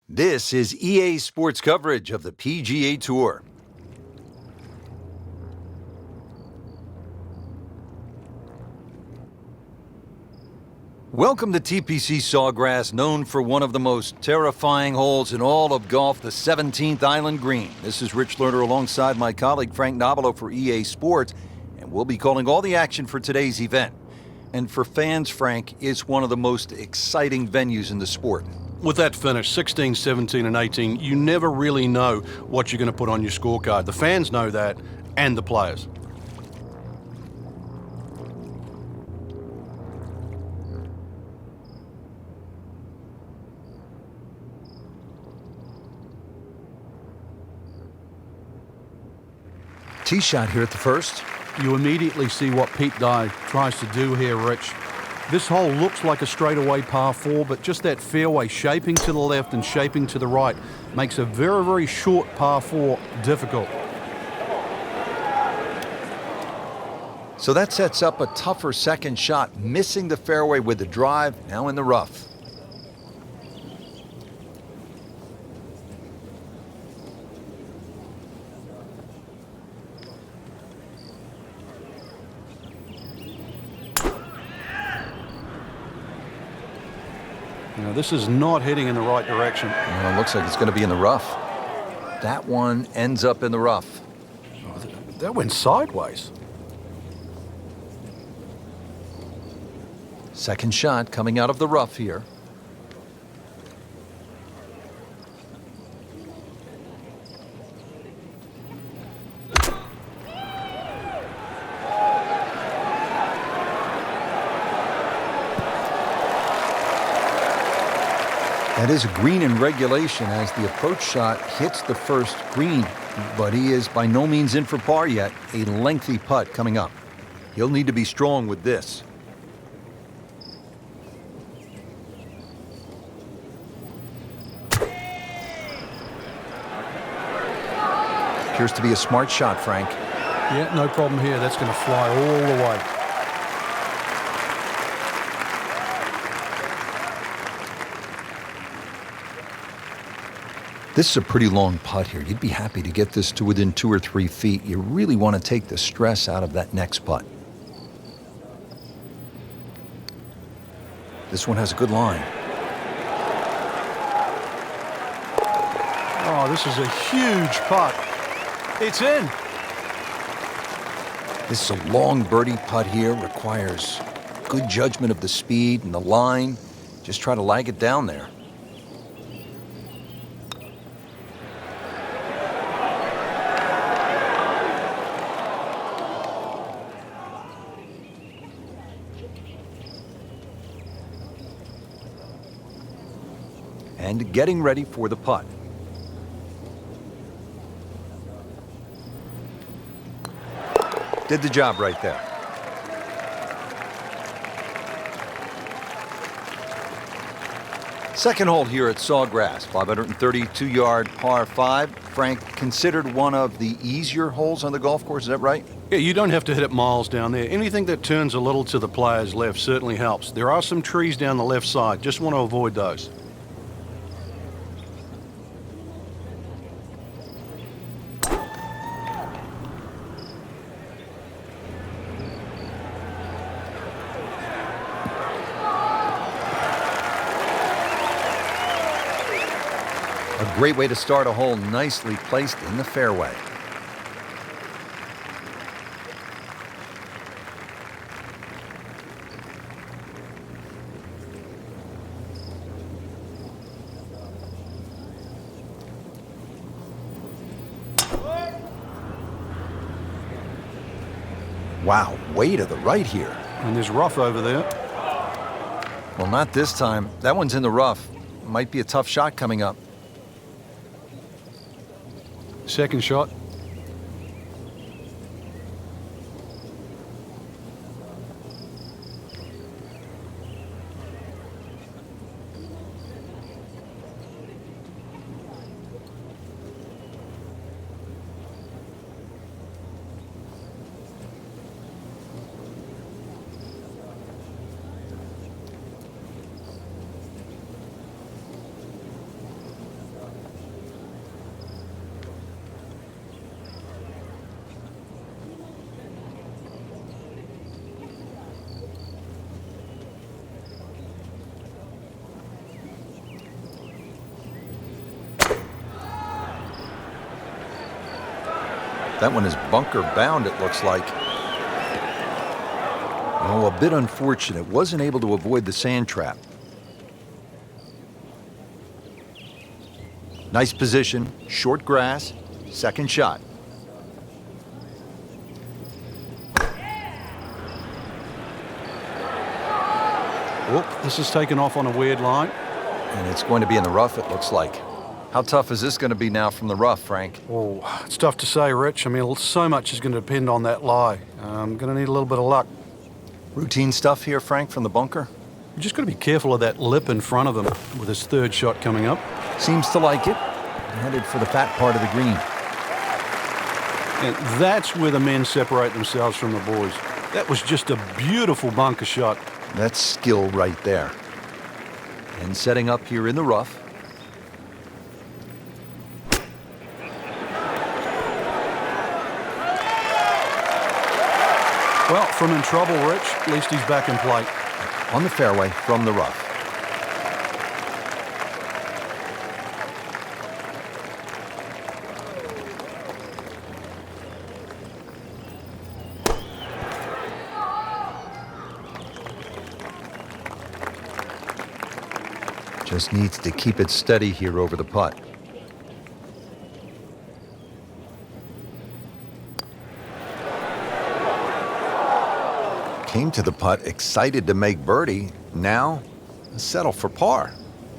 This is EA Sports coverage of the PGA Tour. Welcome to TPC Sawgrass, known for one of the most terrifying holes in all of golf, the 17th Island Green. This is Rich Lerner alongside my colleague Frank Nobilo for EA Sports, and we'll be calling all the action for today's event. And for fans, Frank, it's one of the most exciting venues in the sport. With that finish, 16, 17, and 18, you never really know what you're going to put on your scorecard. The fans know that, and the players. Tee shot here at the first. You immediately see what Pete Dye tries to do here, Rich. This hole looks like a straightaway par 4, but just that fairway shaping to the left and shaping to the right makes a very, very short par 4 difficult. So that sets up a tougher second shot, missing the fairway with the drive, now in the rough. Now, this is not heading in the right direction. Well, it looks like it's going to be in the rough. That one ends up in the rough. Oh, that went sideways. Second shot coming out of the rough here. That is a green in regulation as the approach shot hits the first green, but he is by no means in for par yet. A lengthy putt coming up. He'll need to be strong with this. Appears to be a smart shot, Frank. Yeah, no problem here. That's going to fly all the way. This is a pretty long putt here. You'd be happy to get this to within 2 or 3 feet. You really want to take the stress out of that next putt. This one has a good line. Oh, this is a huge putt. It's in. This is a long birdie putt here. Requires good judgment of the speed and the line. Just try to lag it down there. And getting ready for the putt. Did the job right there. Second hole here at Sawgrass, 532-yard par 5. Frank, considered one of the easier holes on the golf course, is that right? Yeah, you don't have to hit it miles down there. Anything that turns a little to the player's left certainly helps. There are some trees down the left side. Just want to avoid those. A great way to start a hole, nicely placed in the fairway. Wow, way to the right here. And there's rough over there. Well, not this time. That one's in the rough. Might be a tough shot coming up. Second shot. That one is bunker bound, it looks like. Oh, a bit unfortunate. Wasn't able to avoid the sand trap. Nice position, short grass, second shot. Oh, this is taken off on a weird line. And it's going to be in the rough, it looks like. How tough is this going to be now from the rough, Frank? Oh, it's tough to say, Rich. I mean, so much is going to depend on that lie. I'm going to need a little bit of luck. Routine stuff here, Frank, from the bunker? You just got to be careful of that lip in front of him with his third shot coming up. Seems to like it. Headed for the fat part of the green. And that's where the men separate themselves from the boys. That was just a beautiful bunker shot. That's skill right there. And setting up here in the rough. Well, from in trouble, Rich, at least he's back in play. On the fairway from the rough. Just needs to keep it steady here over the putt. Came to the putt, excited to make birdie. Now, settle for par.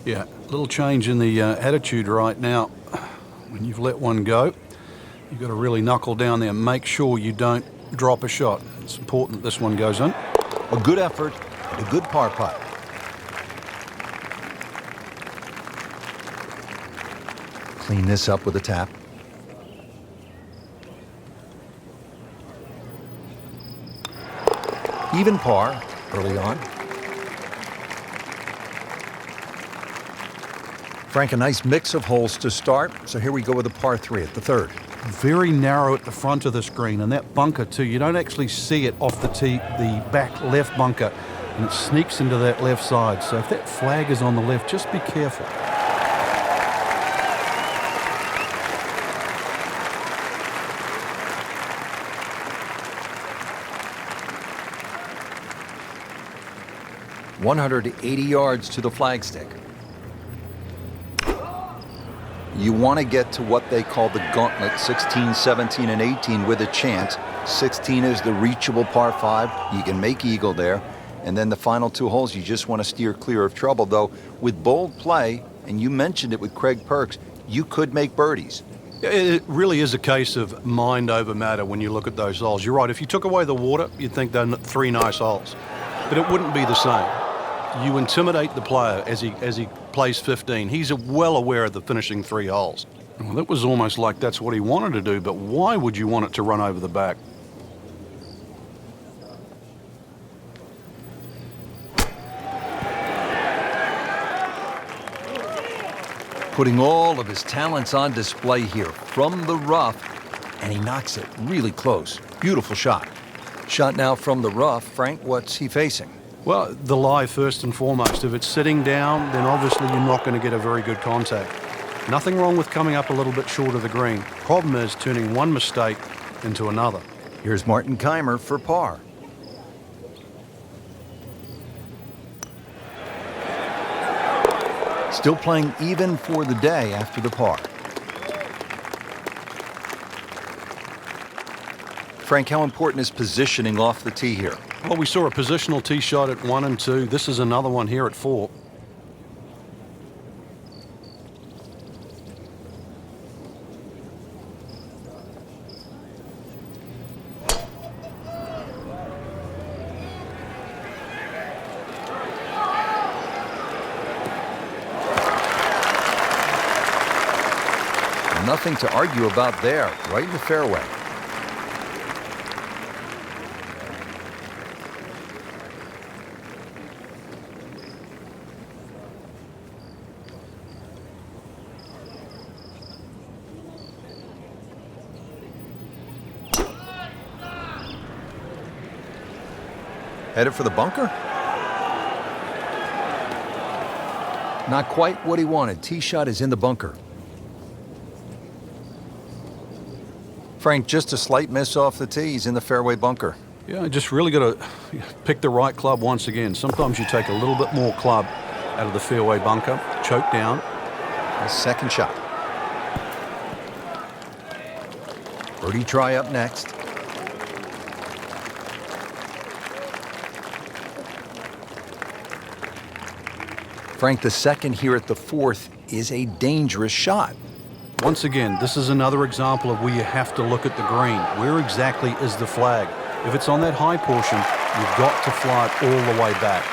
Yeah, a little change in the attitude right now. When you've let one go, you've got to really knuckle down there and make sure you don't drop a shot. It's important that this one goes in. A good effort, and a good par putt. Clean this up with a tap. Even par early on. Frank, a nice mix of holes to start. So here we go with a par 3 at the third. Very narrow at the front of this green, and that bunker too. You don't actually see it off the tee, the back left bunker, and it sneaks into that left side. So if that flag is on the left, just be careful. .180 yards to the flagstick. You want to get to what they call the gauntlet, 16, 17, and 18 with a chance. 16 is the reachable par 5. You can make eagle there. And then the final 2 holes, you just want to steer clear of trouble. Though, with bold play, and you mentioned it with Craig Perks, you could make birdies. It really is a case of mind over matter when you look at those holes. You're right, if you took away the water, you'd think they're 3 nice holes. But it wouldn't be the same. You intimidate the player as he plays 15. He's well aware of the finishing 3 holes. Well, that was almost like that's what he wanted to do, but why would you want it to run over the back? Putting all of his talents on display here from the rough, and he knocks it really close. Beautiful shot. Shot now from the rough. Frank, what's he facing? Well, the lie first and foremost. If it's sitting down, then obviously you're not going to get a very good contact. Nothing wrong with coming up a little bit short of the green. Problem is turning one mistake into another. Here's Martin Kaymer for par. Still playing even for the day after the par. Frank, how important is positioning off the tee here? Well, we saw a positional tee shot at 1 and 2. This is another one here at 4. Nothing to argue about there, right in the fairway. Headed for the bunker? Not quite what he wanted. Tee shot is in the bunker. Frank, just a slight miss off the tee. He's in the fairway bunker. Yeah, I just really got to pick the right club once again. Sometimes you take a little bit more club out of the fairway bunker, choke down. His second shot. Birdie try up next. Frank, the second here at the fourth is a dangerous shot. Once again, this is another example of where you have to look at the green. Where exactly is the flag? If it's on that high portion, you've got to fly it all the way back.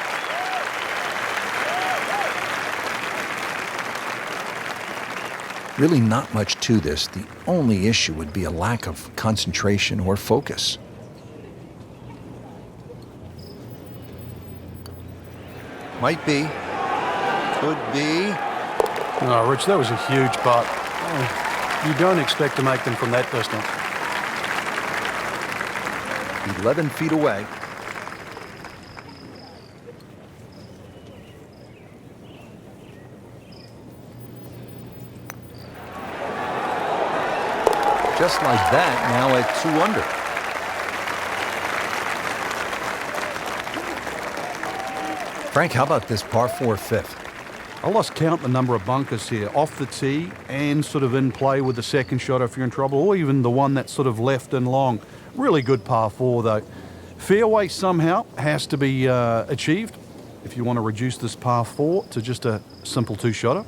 Really not much to this. The only issue would be a lack of concentration or focus. Might be. Could be. Oh, Rich, that was a huge putt. Oh, you don't expect to make them from that distance. 11 feet away. Just like that, now at 2 under. Frank, how about this par 4 fifth? I lost count the number of bunkers here, off the tee and sort of in play with the second shot if you're in trouble, or even the one that's sort of left and long. Really good par 4 though. Fairway somehow has to be achieved if you want to reduce this par 4 to just a simple 2-shotter.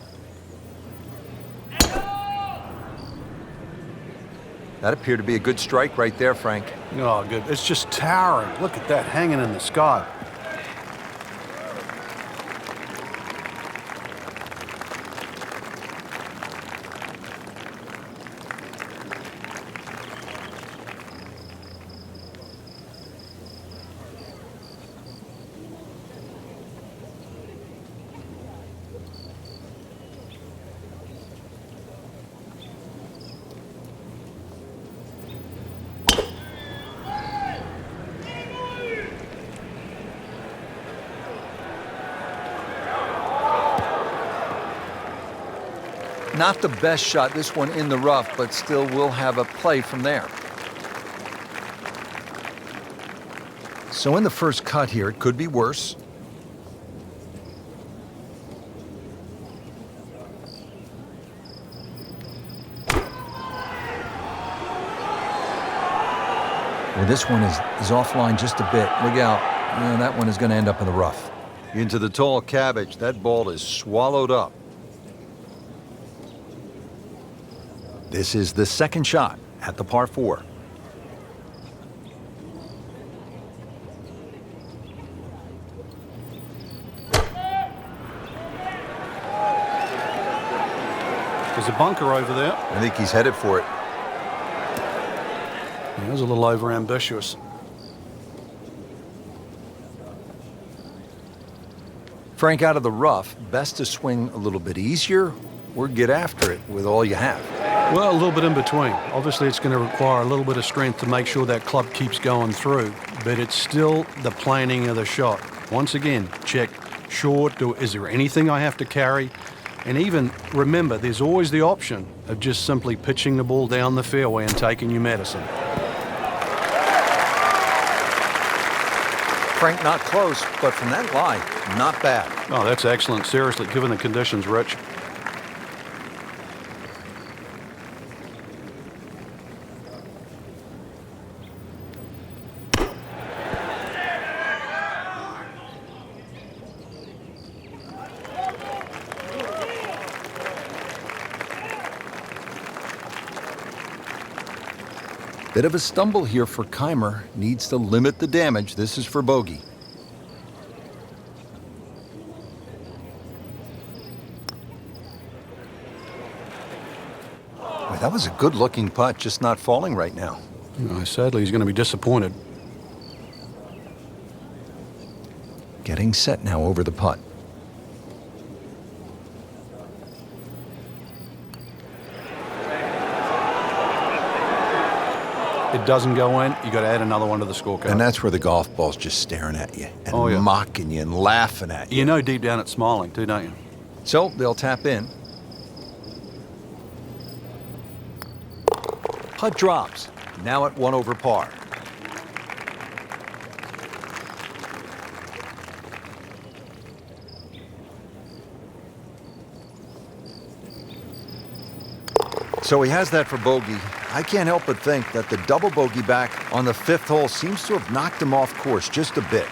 That appeared to be a good strike right there, Frank. Oh, good. It's just towering. Look at that hanging in the sky. Not the best shot, this one in the rough, but still will have a play from there. So in the first cut here, it could be worse. Well, this one is offline just a bit. Look out. Yeah, that one is going to end up in the rough. Into the tall cabbage. That ball is swallowed up. This is the second shot at the par 4. There's a bunker over there. I think he's headed for it. He was a little over-ambitious. Frank, out of the rough, best to swing a little bit easier or get after it with all you have. Well, a little bit in between. Obviously, it's going to require a little bit of strength to make sure that club keeps going through, but it's still the planning of the shot. Once again, check short. Is there anything I have to carry? And even remember, there's always the option of just simply pitching the ball down the fairway and taking your medicine. Frank, not close, but from that lie, not bad. Oh, that's excellent. Seriously, given the conditions, Rich. Bit of a stumble here for Kaymer. Needs to limit the damage. This is for bogey. Boy, that was a good-looking putt, just not falling right now. Sadly, he's going to be disappointed. Getting set now over the putt. It doesn't go in, you got to add another one to the scorecard. And that's where the golf ball's just staring at you and Oh, yeah. mocking you and laughing at you. You know deep down it's smiling too, don't you? So they'll tap in. Putt drops, now at 1 over par. So he has that for bogey. I can't help but think that the double bogey back on the 5th hole seems to have knocked him off course just a bit.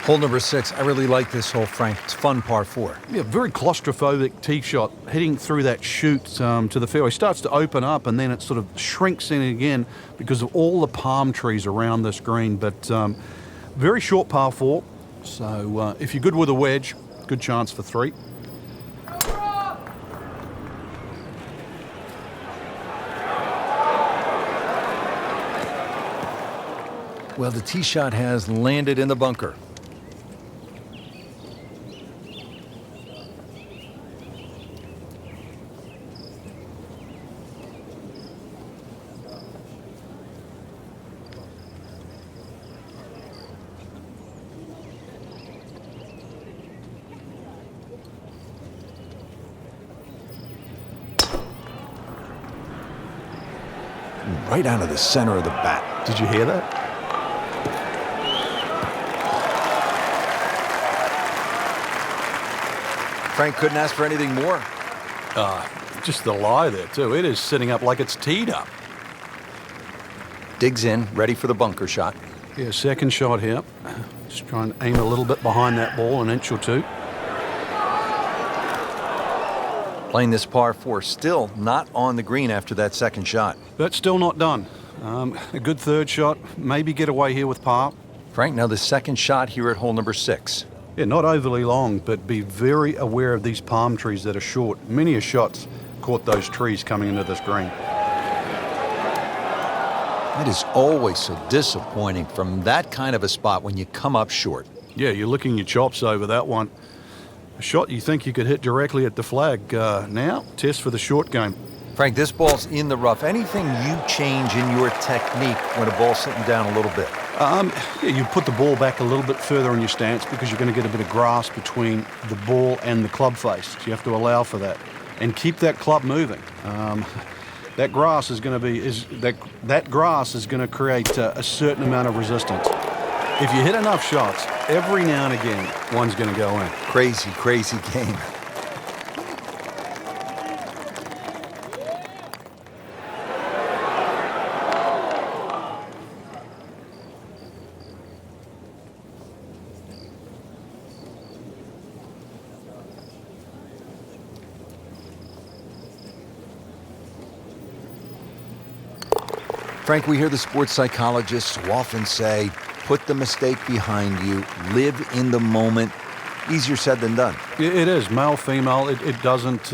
Hole number 6, I really like this hole, Frank. It's fun par 4. Yeah, very claustrophobic tee shot, hitting through that chute to the fairway. Starts to open up and then it sort of shrinks in again because of all the palm trees around this green. But very short par 4. So if you're good with a wedge, good chance for 3. Well, the tee shot has landed in the bunker. Right out of the center of the bat. Did you hear that? Frank couldn't ask for anything more. Just the lie there, too. It is sitting up like it's teed up. Digs in, ready for the bunker shot. Yeah, second shot here. Just trying to aim a little bit behind that ball, an inch or two. Playing this par 4, still not on the green after that second shot. But still not done. A good third shot, maybe get away here with par. Frank, now the second shot here at hole number 6. Yeah, not overly long, but be very aware of these palm trees that are short. Many a shot's caught those trees coming into this green. It is always so disappointing from that kind of a spot when you come up short. Yeah, you're licking your chops over that one. A shot you think you could hit directly at the flag. Now, test for the short game. Frank, this ball's in the rough. Anything you change in your technique when a ball's sitting down a little bit? Yeah, you put the ball back a little bit further in your stance because you're going to get a bit of grass between the ball and the club face. So you have to allow for that and keep that club moving. That grass is going to be that grass is going to create a certain amount of resistance. If you hit enough shots, every now and again, one's going to go in. Crazy, crazy game. Frank, we hear the sports psychologists so often say, put the mistake behind you, live in the moment. Easier said than done. It is, male, female, it doesn't,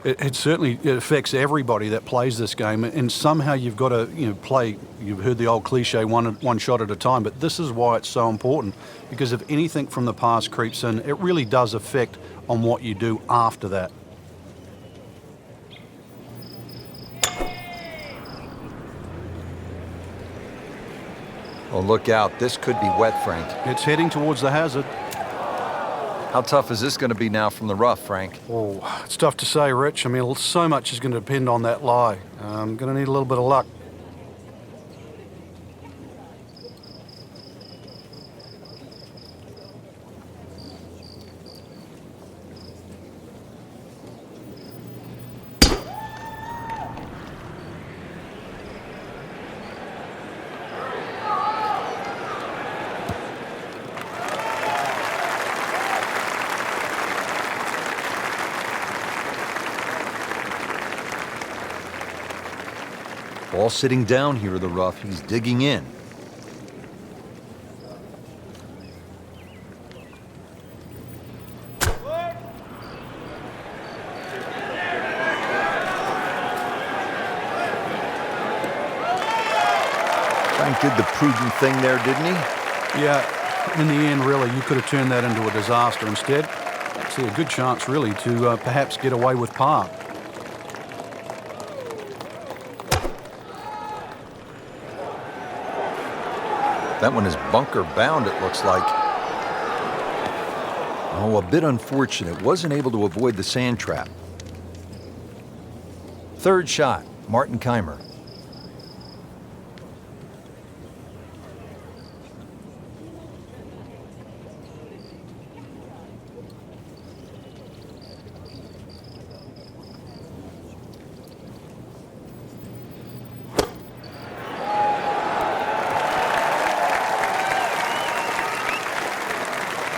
it certainly affects everybody that plays this game, and somehow you've got to, play, you've heard the old cliche, one shot at a time, but this is why it's so important, because if anything from the past creeps in, it really does affect on what you do after that. Oh, look out. This could be wet, Frank. It's heading towards the hazard. How tough is this going to be now from the rough, Frank? Oh, it's tough to say, Rich. I mean, so much is going to depend on that lie. I'm going to need a little bit of luck. Ball sitting down here in the rough. He's digging in. Frank did the prudent thing there, didn't he? Yeah, in the end, really, you could have turned that into a disaster. Instead, actually a good chance, really, to perhaps get away with par. That one is bunker bound, it looks like. Oh, a bit unfortunate. Wasn't able to avoid the sand trap. Third shot, Martin Kaymer.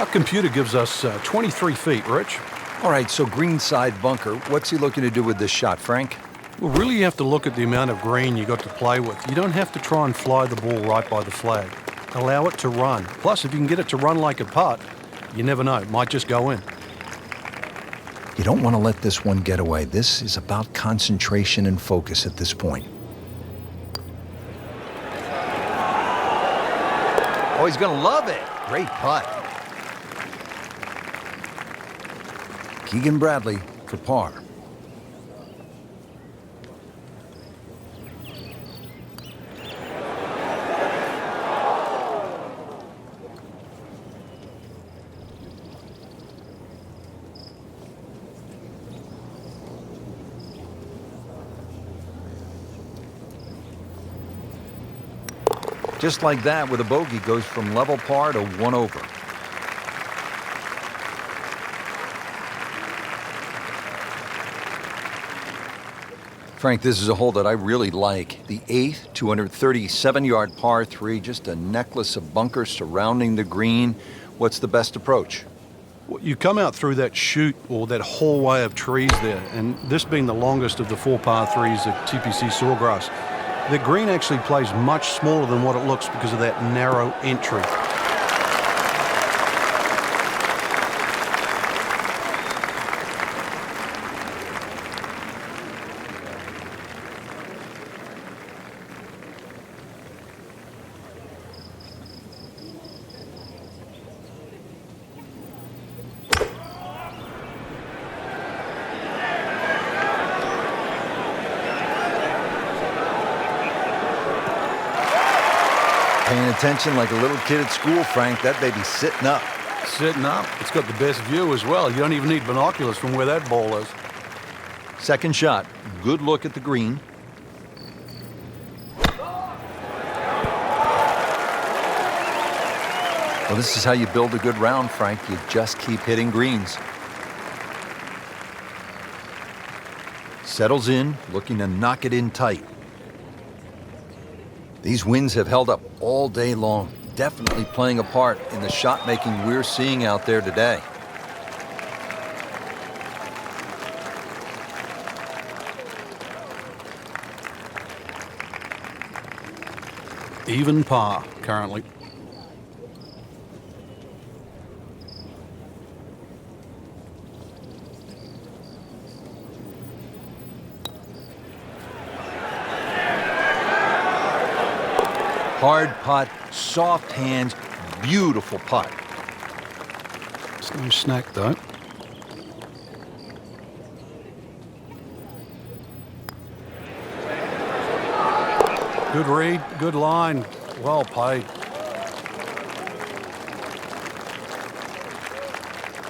Our computer gives us 23 feet, Rich. All right, so greenside bunker. What's he looking to do with this shot, Frank? Well, really you have to look at the amount of green you got to play with. You don't have to try and fly the ball right by the flag. Allow it to run. Plus, if you can get it to run like a putt, you never know, it might just go in. You don't want to let this one get away. This is about concentration and focus at this point. Oh, he's going to love it. Great putt. Keegan Bradley for par. Just like that, with a bogey, goes from level par to one over. Frank, this is a hole that I really like. The 8th, 237-yard par 3, just a necklace of bunkers surrounding the green. What's the best approach? Well, you come out through that chute or that hallway of trees there, and this being the longest of the 4 par 3s at TPC Sawgrass, the green actually plays much smaller than what it looks because of that narrow entry. Paying attention like a little kid at school, Frank. That baby's sitting up. Sitting up. It's got the best view as well. You don't even need binoculars from where that ball is. Second shot. Good look at the green. Well, this is how you build a good round, Frank. You just keep hitting greens. Settles in, looking to knock it in tight. These winds have held up all day long, definitely playing a part in the shot-making we're seeing out there today. Even par currently. Hard putt, soft hands, beautiful putt. It's no snack though. Good read, good line, well played.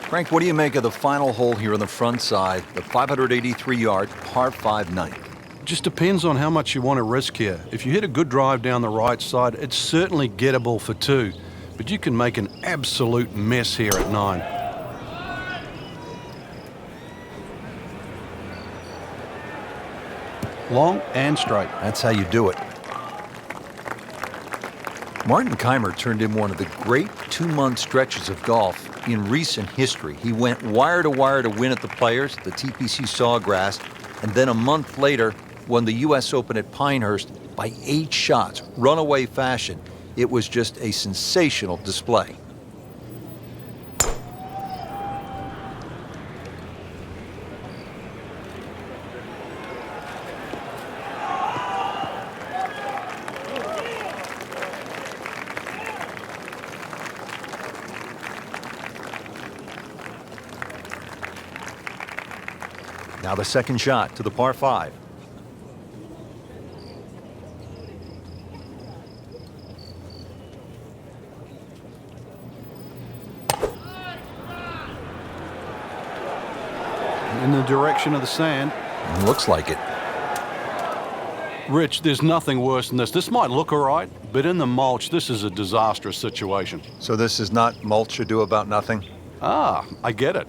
Frank, what do you make of the final hole here on the front side, the 583-yard par 5 ninth? Just depends on how much you want to risk here. If you hit a good drive down the right side, it's certainly gettable for 2, but you can make an absolute mess here at 9. Long and straight. That's how you do it. Martin Kaymer turned in one of the great 2-month stretches of golf in recent history. He went wire to wire to win at the Players, the TPC Sawgrass, and then a month later won the U.S. Open at Pinehurst by 8 shots, runaway fashion. It was just a sensational display. Now the second shot to the par 5. In the direction of the sand. Looks like it. Rich, there's nothing worse than this. This might look all right, but in the mulch, this is a disastrous situation. So this is not mulch ado about nothing? Ah, I get it.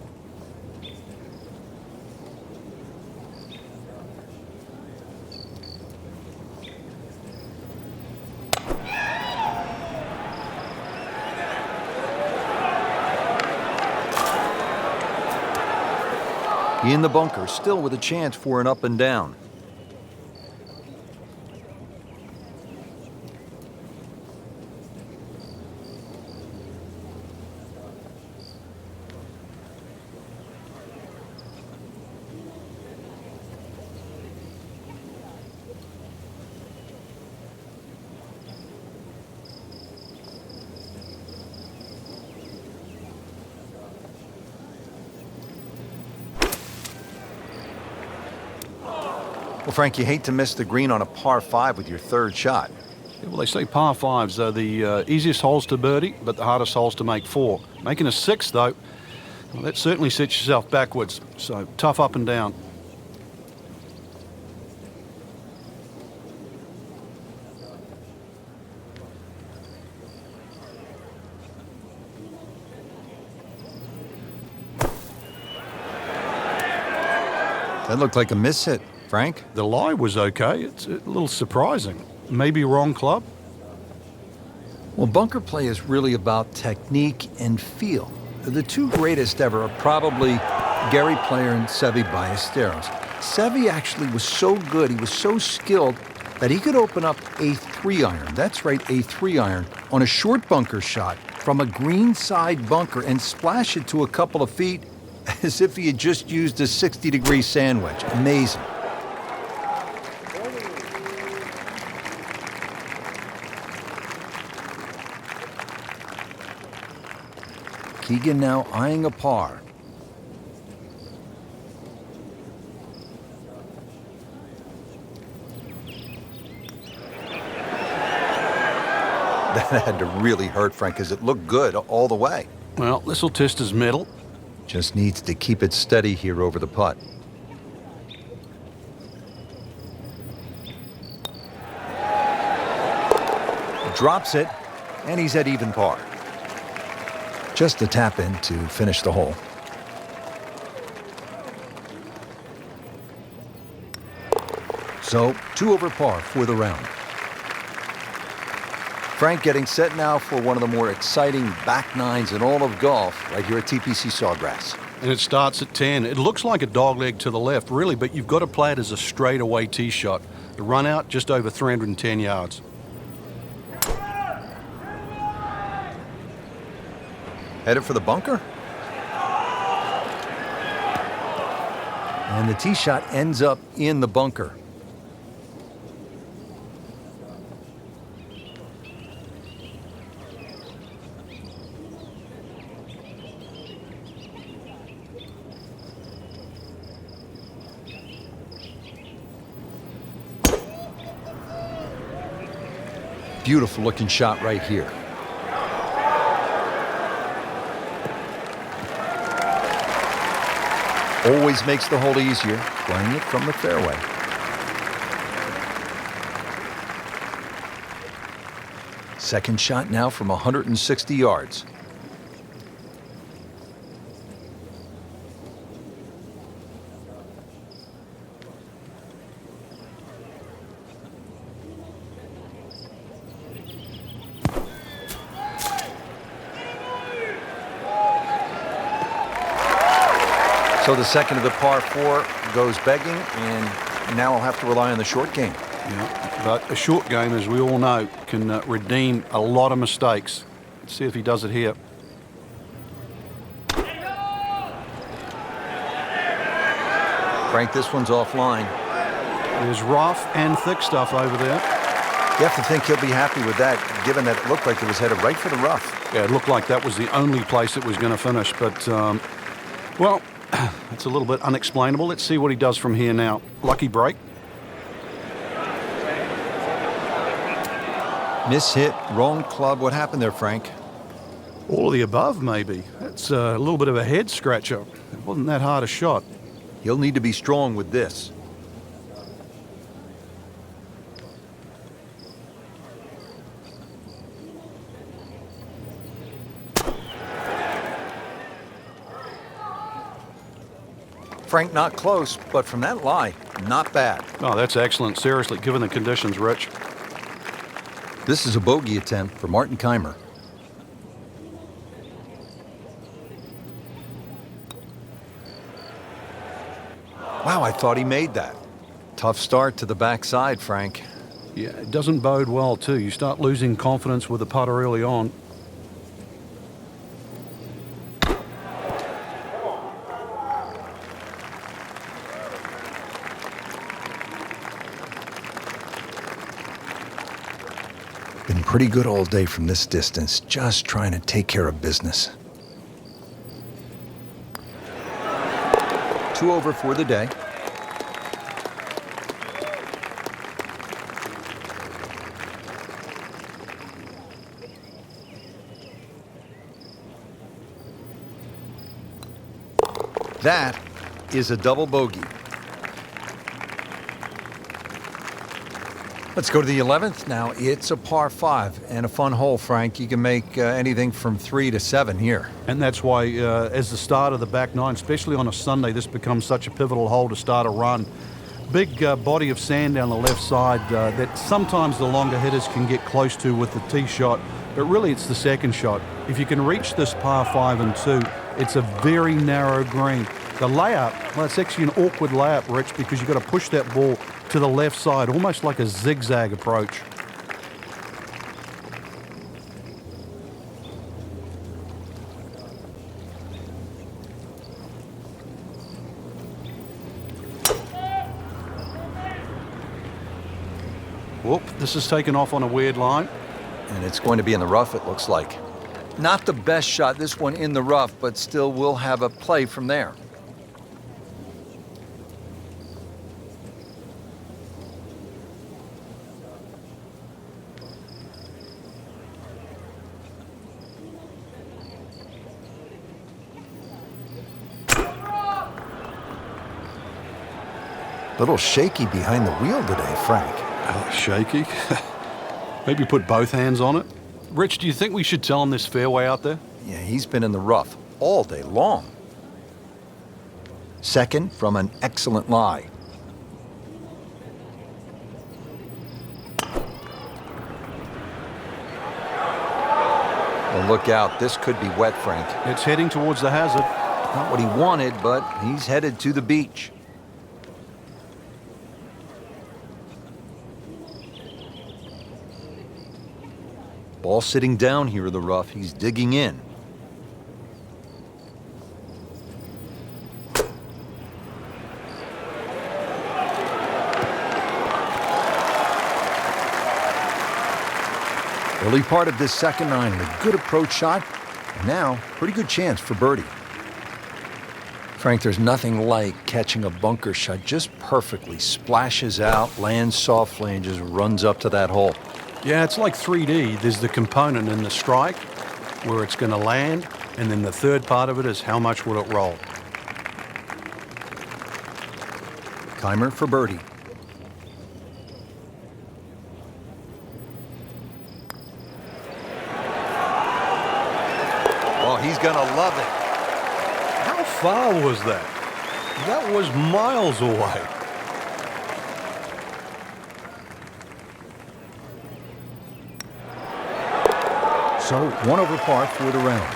In the bunker, still with a chance for an up and down. Well, Frank, you hate to miss the green on a par 5 with your third shot. Yeah, well, they say par 5s are the easiest holes to birdie, but the hardest holes to make 4. Making a 6, though, well, that certainly sets yourself backwards. So tough up and down. That looked like a miss hit, Frank. The lie was okay. It's a little surprising. Maybe wrong club. Well, bunker play is really about technique and feel. The two greatest ever are probably Gary Player and Seve Ballesteros. Seve actually was so good, he was so skilled, that he could open up a 3-iron, that's right, a 3-iron, on a short bunker shot from a greenside bunker and splash it to a couple of feet as if he had just used a 60-degree sandwich. Amazing. Keegan now eyeing a par. That had to really hurt, Frank, because it looked good all the way. Well, this will test his mettle. Just needs to keep it steady here over the putt. Drops it, and he's at even par. Just a tap in to finish the hole. So, 2 over par for the round. Frank getting set now for one of the more exciting back nines in all of golf right here at TPC Sawgrass. And it starts at 10. It looks like a dogleg to the left, really, but you've got to play it as a straightaway tee shot. The run out just over 310 yards. Headed for the bunker. And the tee shot ends up in the bunker. Beautiful looking shot right here. Always makes the hole easier, playing it from the fairway. Second shot now from 160 yards. So the second of the par 4 goes begging, and now I'll have to rely on the short game. Yeah, but a short game, as we all know, can redeem a lot of mistakes. Let's see if he does it here. Frank, this one's offline. There's rough and thick stuff over there. You have to think he'll be happy with that, given that it looked like it was headed right for the rough. Yeah, it looked like that was the only place it was going to finish, but, well, it's a little bit unexplainable. Let's see what he does from here now. Lucky break. Miss hit, wrong club. What happened there, Frank? All of the above, maybe. That's a little bit of a head scratcher. It wasn't that hard a shot. He'll need to be strong with this. Frank, not close, but from that lie, not bad. Oh, that's excellent. Seriously, given the conditions, Rich. This is a bogey attempt for Martin Kaymer. Wow, I thought he made that. Tough start to the backside, Frank. Yeah, it doesn't bode well, too. You start losing confidence with the putter early on. Been pretty good all day from this distance, just trying to take care of business. 2 over for the day. That is a double bogey. Let's go to the 11th. Now, it's a par 5 and a fun hole, Frank. You can make anything from 3 to 7 here. And that's why, as the start of the back nine, especially on a Sunday, this becomes such a pivotal hole to start a run. Big body of sand down the left side that sometimes the longer hitters can get close to with the tee shot, but really it's the second shot. If you can reach this par 5 and 2, it's a very narrow green. The layup, well, it's actually an awkward layup, Rich, because you've got to push that ball to the left side, almost like a zigzag approach. Whoop, this is taken off on a weird line. And it's going to be in the rough, it looks like. Not the best shot, this one in the rough, but still will have a play from there. Little shaky behind the wheel today, Frank. Shaky? Maybe put both hands on it. Rich, do you think we should tell him this fairway out there? Yeah, he's been in the rough all day long. Second from an excellent lie. Well, look out. This could be wet, Frank. It's heading towards the hazard. Not what he wanted, but he's headed to the beach. Ball sitting down here in the rough. He's digging in. Early part of this second nine, a good approach shot, and now pretty good chance for birdie. Frank, there's nothing like catching a bunker shot just perfectly, splashes out, lands softly, and just runs up to that hole. Yeah, it's like 3D. There's the component in the strike where it's going to land, and then the third part of it is how much will it roll. Kaymer for birdie. Oh, he's going to love it. How far was that? That was miles away. So, 1 over par for the round.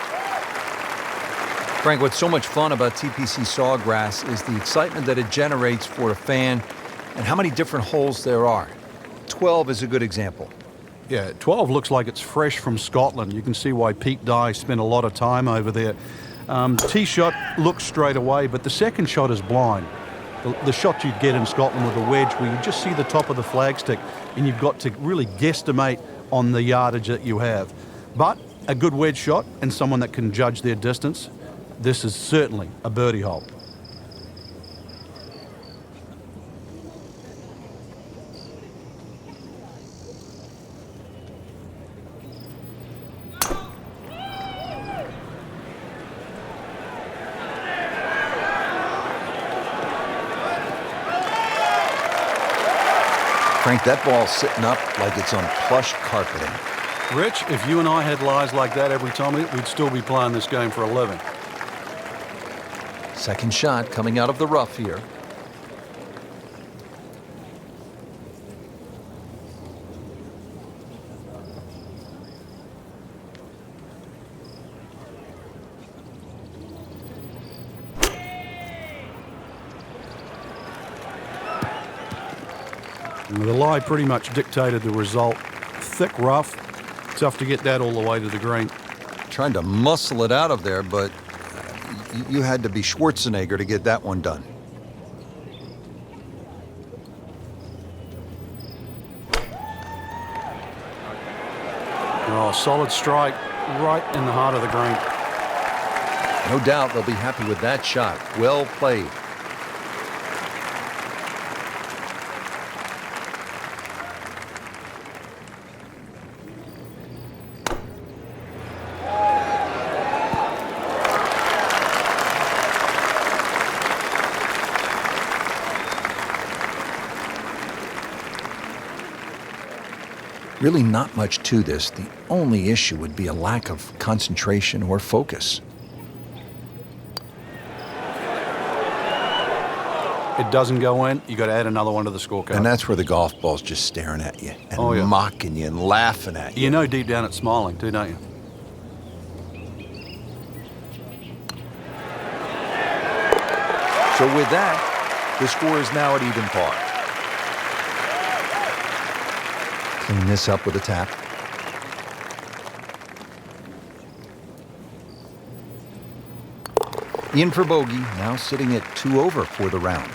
Frank, what's so much fun about TPC Sawgrass is the excitement that it generates for a fan and how many different holes there are. 12 is a good example. Yeah, 12 looks like it's fresh from Scotland. You can see why Pete Dye spent a lot of time over there. Tee shot looks straight away, but the second shot is blind. The shot you'd get in Scotland with a wedge where you just see the top of the flagstick and you've got to really guesstimate on the yardage that you have. But a good wedge shot and someone that can judge their distance, this is certainly a birdie hole. Frank, that ball's sitting up like it's on plush carpeting. Rich, if you and I had lies like that every time, we'd still be playing this game for a living. Second shot coming out of the rough here. The lie pretty much dictated the result. Thick rough, tough to get that all the way to the green. Trying to muscle it out of there, but you had to be Schwarzenegger to get that one done. Oh, solid strike right in the heart of the green. No doubt they'll be happy with that shot. Well played. Really not much to this. The only issue would be a lack of concentration or focus. It doesn't go in, you got to add another one to the scorecard. And that's where the golf ball's just staring at you and Oh, yeah. mocking you and laughing at you. You know deep down it's smiling too, don't you? So with that, the score is now at even par. Clean this up with a tap. In for bogey, now sitting at 2 over for the round.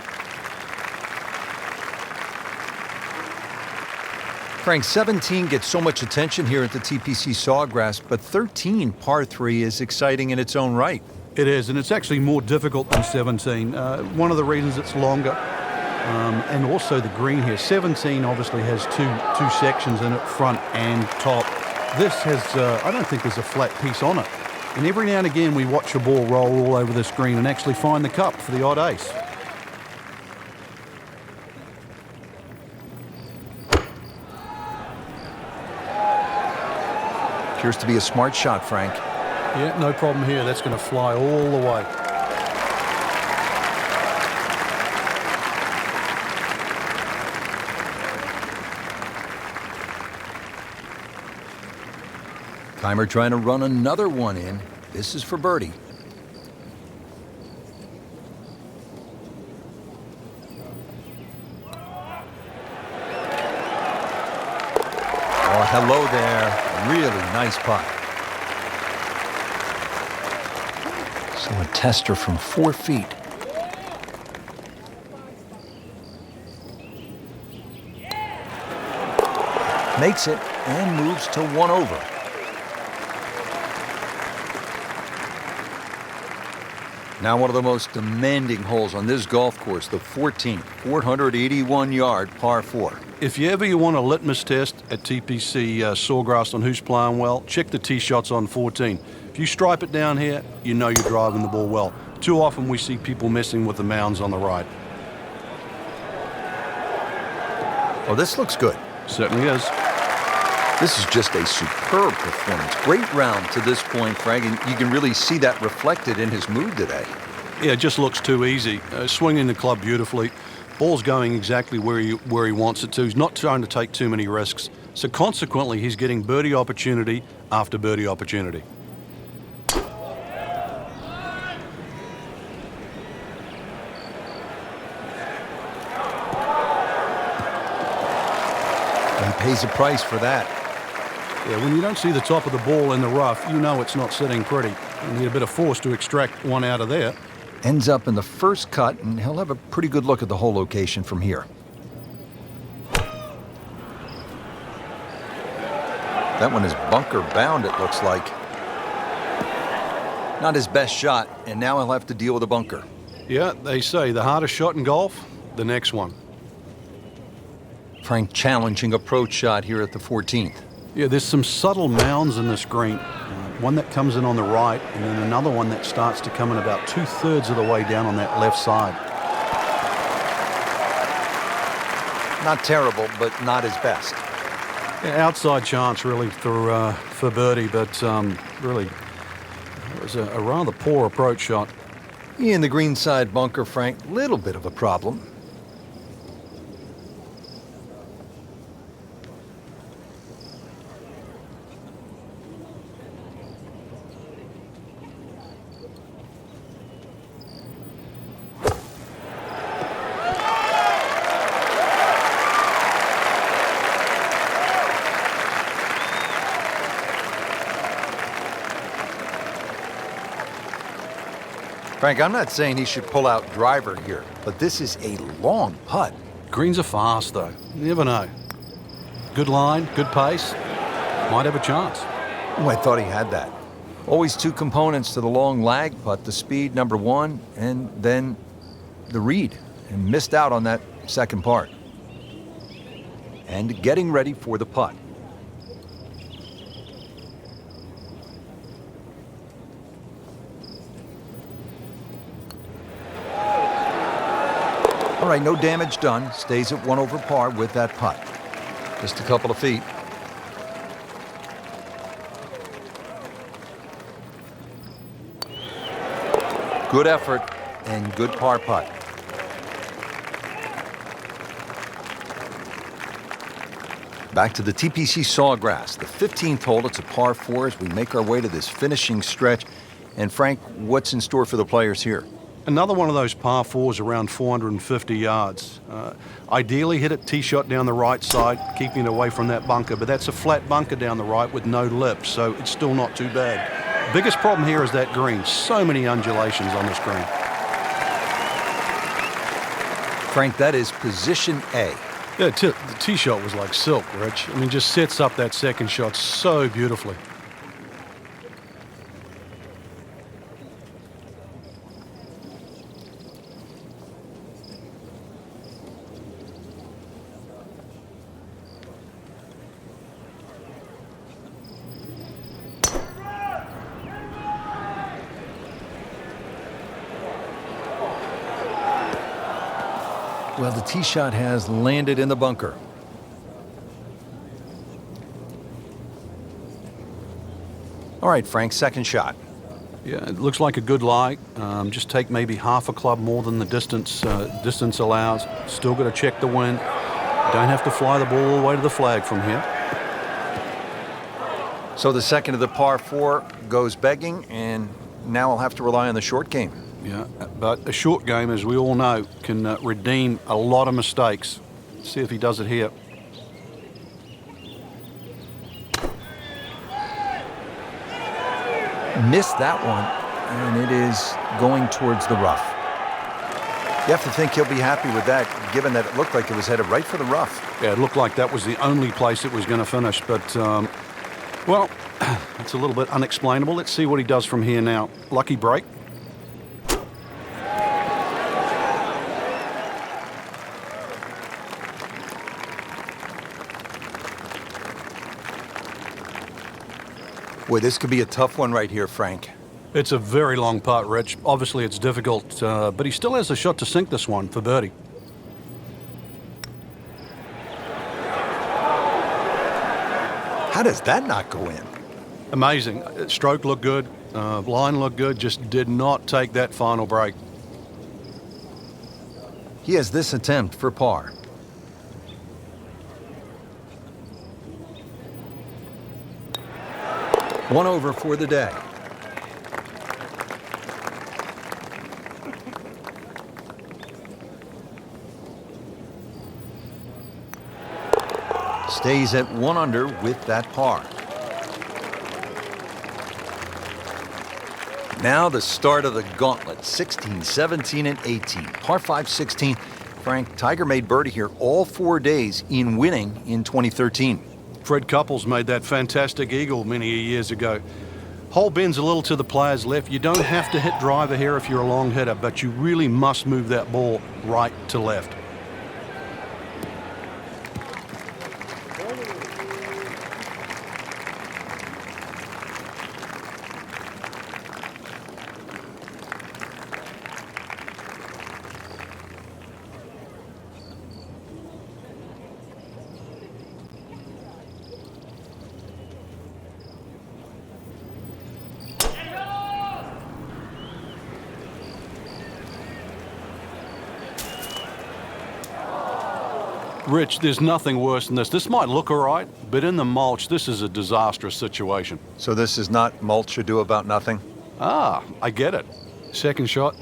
Frank, 17 gets so much attention here at the TPC Sawgrass, but 13, par 3, is exciting in its own right. It is, and it's actually more difficult than 17. One of the reasons it's longer, and also the green here. 17 obviously has two sections in it, front and top. This has, I don't think there's a flat piece on it. And every now and again we watch a ball roll all over this green and actually find the cup for the odd ace. Appears to be a smart shot, Frank. Yeah, no problem here. That's going to fly all the way. Kaymer trying to run another one in. This is for birdie. Oh, hello there. Really nice putt. So a tester from 4 feet. Makes it and moves to 1 over. Now one of the most demanding holes on this golf course, the 14th, 481-yard par 4. If you ever want a litmus test at TPC Sawgrass on who's playing well, check the tee shots on 14. If you stripe it down here, you know you're driving the ball well. Too often we see people messing with the mounds on the right. Oh, this looks good. Certainly is. This is just a superb performance. Great round to this point, Frank, and you can really see that reflected in his mood today. Yeah, it just looks too easy. Swinging the club beautifully. Ball's going exactly where he wants it to. He's not trying to take too many risks. So consequently, he's getting birdie opportunity after birdie opportunity. And he pays a price for that. Yeah, when you don't see the top of the ball in the rough, you know it's not sitting pretty. You need a bit of force to extract one out of there. Ends up in the first cut, and he'll have a pretty good look at the whole location from here. That one is bunker bound, it looks like. Not his best shot, and now he'll have to deal with a bunker. Yeah, they say the hardest shot in golf, the next one. Frank challenging approach shot here at the 14th. Yeah, there's some subtle mounds in this green. One that comes in on the right, and then another one that starts to come in about 2/3 of the way down on that left side. Not terrible, but not his best. Yeah, outside chance really for birdie, but really it was a rather poor approach shot. In the greenside bunker, Frank, little bit of a problem. Frank, I'm not saying he should pull out driver here, but this is a long putt. Greens are fast, though. You never know. Good line, good pace. Might have a chance. Oh, I thought he had that. Always two components to the long lag putt, the speed, number one, and then the read, and missed out on that second part. And getting ready for the putt. All right, no damage done. Stays at 1 over par with that putt. Just a couple of feet. Good effort and good par putt. Back to the TPC Sawgrass, the 15th hole. It's a par 4 as we make our way to this finishing stretch. And Frank, what's in store for the players here? Another one of those par 4s around 450 yards. Ideally hit it tee shot down the right side, keeping it away from that bunker, but that's a flat bunker down the right with no lip, so it's still not too bad. Biggest problem here is that green. So many undulations on this green. Frank, that is position A. Yeah, the tee shot was like silk, Rich. I mean, just sets up that second shot so beautifully. Well, the tee shot has landed in the bunker. All right, Frank, second shot. Yeah, it looks like a good lie. Just take maybe half a club more than the distance allows. Still got to check the wind. Don't have to fly the ball all the way to the flag from here. So the second of the par 4 goes begging, and now I'll have to rely on the short game. Yeah, but a short game, as we all know, can redeem a lot of mistakes. Let's see if he does it here. Missed that one, and it is going towards the rough. You have to think he'll be happy with that, given that it looked like it was headed right for the rough. Yeah, it looked like that was the only place it was going to finish, but, well, it's a little bit unexplainable. Let's see what he does from here now. Lucky break. Boy, this could be a tough one right here, Frank. It's a very long putt, Rich. Obviously, it's difficult, but he still has a shot to sink this one for birdie. How does that not go in? Amazing. Stroke looked good. Line looked good. Just did not take that final break. He has this attempt for par. One over for the day. Stays at 1 under with that par. Now the start of the gauntlet, 16, 17, and 18. Par 5, 16. Frank, Tiger made birdie here all 4 days in winning in 2013. Fred Couples made that fantastic eagle many years ago. Hole bends a little to the player's left. You don't have to hit driver here if you're a long hitter, but you really must move that ball right to left. Rich, there's nothing worse than this. This might look all right, but in the mulch, this is a disastrous situation. So this is not mulch ado about nothing? Ah, I get it. Second shot.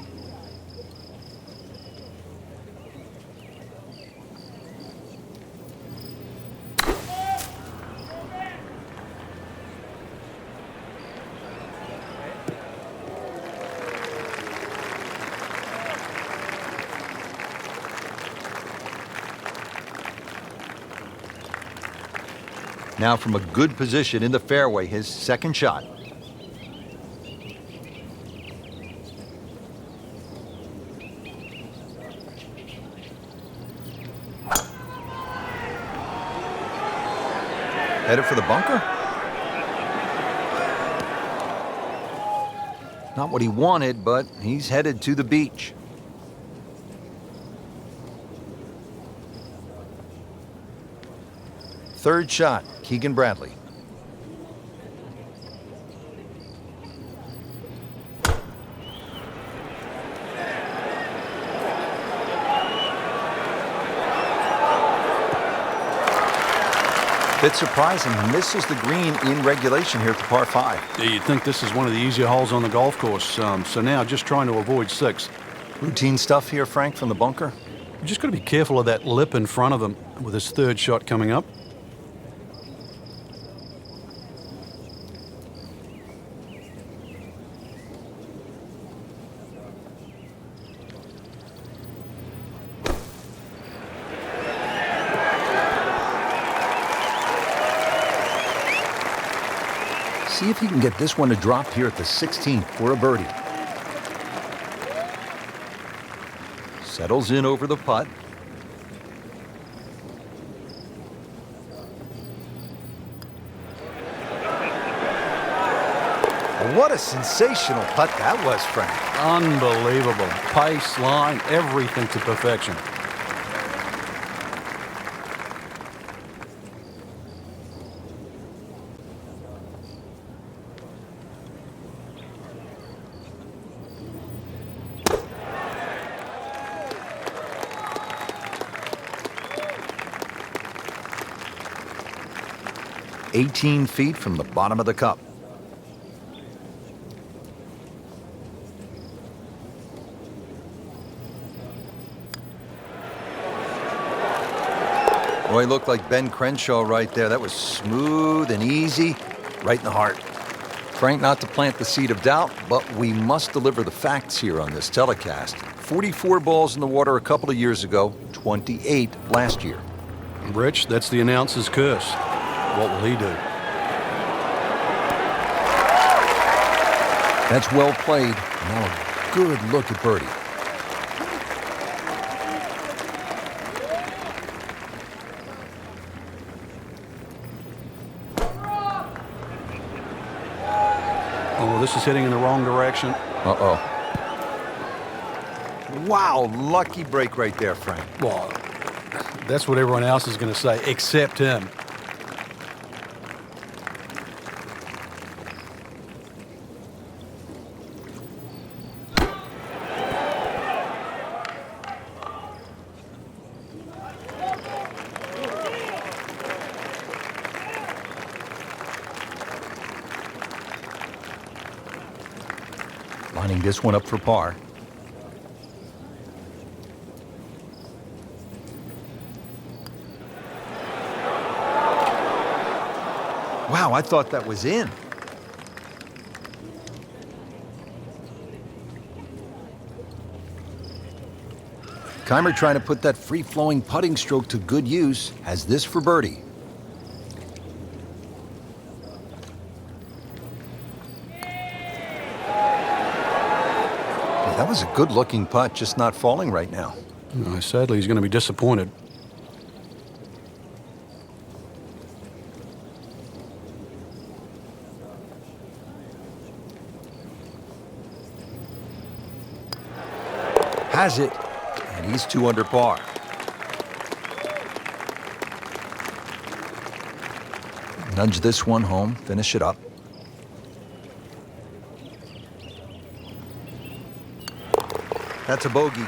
Now from a good position in the fairway, his second shot. Headed for the bunker? Not what he wanted, but he's headed to the beach. Third shot, Keegan Bradley. Bit surprising, misses the green in regulation here at the par 5. Yeah, you'd think this is one of the easier holes on the golf course. So now just trying to avoid 6. Routine stuff here, Frank, from the bunker. You just got to be careful of that lip in front of him with his third shot coming up. See if he can get this one to drop here at the 16th for a birdie. Settles in over the putt. What a sensational putt that was, Frank. Unbelievable. Pace, line, everything to perfection. "18 feet from the bottom of the cup." Boy, he looked like Ben Crenshaw right there. That was smooth and easy, right in the heart. Frank, not to plant the seed of doubt, but we must deliver the facts here on this telecast. 44 balls in the water a couple of years ago, 28 last year. Rich, that's the announcer's curse. What will he do? That's well played. Now a good look at birdie. Oh, this is heading in the wrong direction. Uh-oh. Wow, lucky break right there, Frank. Well, that's what everyone else is going to say, except him. Lining this one up for par. Wow, I thought that was in. Kaymer trying to put that free-flowing putting stroke to good use. Has this for birdie. That was a good-looking putt, just not falling right now. Sadly, he's going to be disappointed. Has it, and he's 2 under par. Nudge this one home, finish it up. That's a bogey.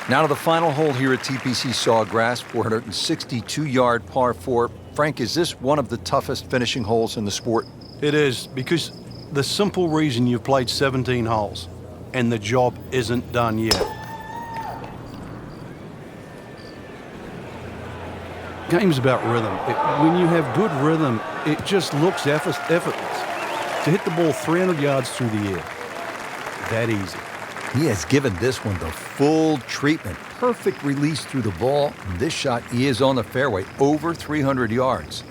Now to the final hole here at TPC Sawgrass, 462-yard par 4. Frank, is this one of the toughest finishing holes in the sport? It is, because the simple reason you've played 17 holes and the job isn't done yet. Game's about rhythm. When you have good rhythm, it just looks effortless. To hit the ball 300 yards through the air, that easy. He has given this one the full treatment. Perfect release through the ball. This shot is on the fairway, over 300 yards.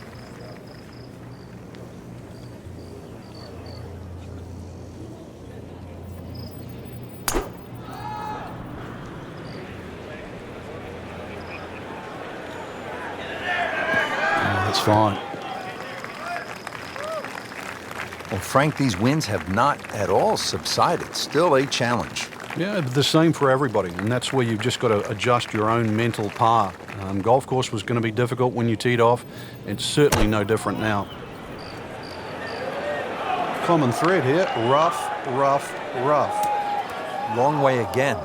That's fine. Well, Frank, these winds have not at all subsided. Still a challenge. Yeah, the same for everybody, and that's where you've just got to adjust your own mental par. Golf course was going to be difficult when you teed off. It's certainly no different now. Common thread here, rough, rough, rough. Long way again.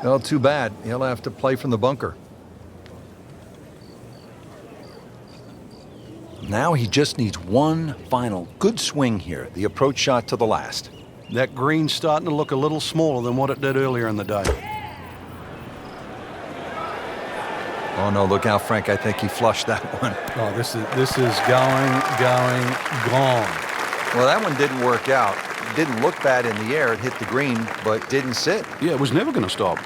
Well, too bad. He'll have to play from the bunker. Now he just needs one final good swing here, the approach shot to the last. That green's starting to look a little smaller than what it did earlier in the day. Oh no, look out, Frank. I think he flushed that one. Oh, this is going, gone. Well, that one didn't work out. It didn't look bad in the air. It hit the green, but didn't sit. Yeah, it was never going to stop.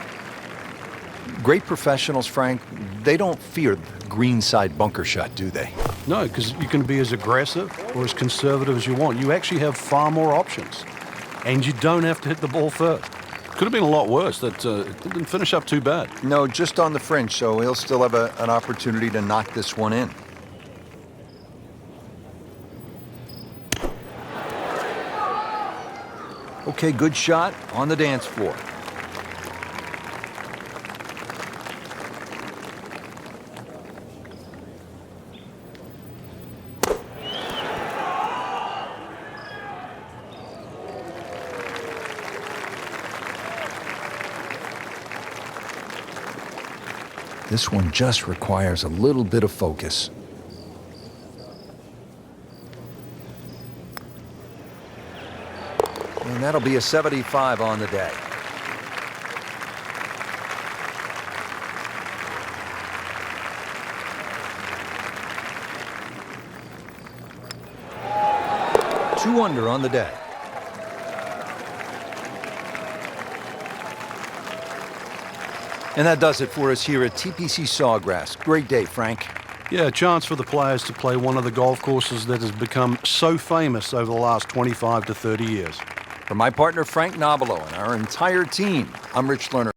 Great professionals, Frank, they don't fear the greenside bunker shot, do they? No, because you can be as aggressive or as conservative as you want. You actually have far more options. And you don't have to hit the ball first. Could have been a lot worse. It didn't finish up too bad. No, just on the fringe, so he'll still have an opportunity to knock this one in. Okay, good shot on the dance floor. This one just requires a little bit of focus. And that'll be a 75 on the day. Two under on the day. And that does it for us here at TPC Sawgrass. Great day, Frank. Yeah, a chance for the players to play one of the golf courses that has become so famous over the last 25 to 30 years. For my partner, Frank Nobilo, and our entire team, I'm Rich Lerner.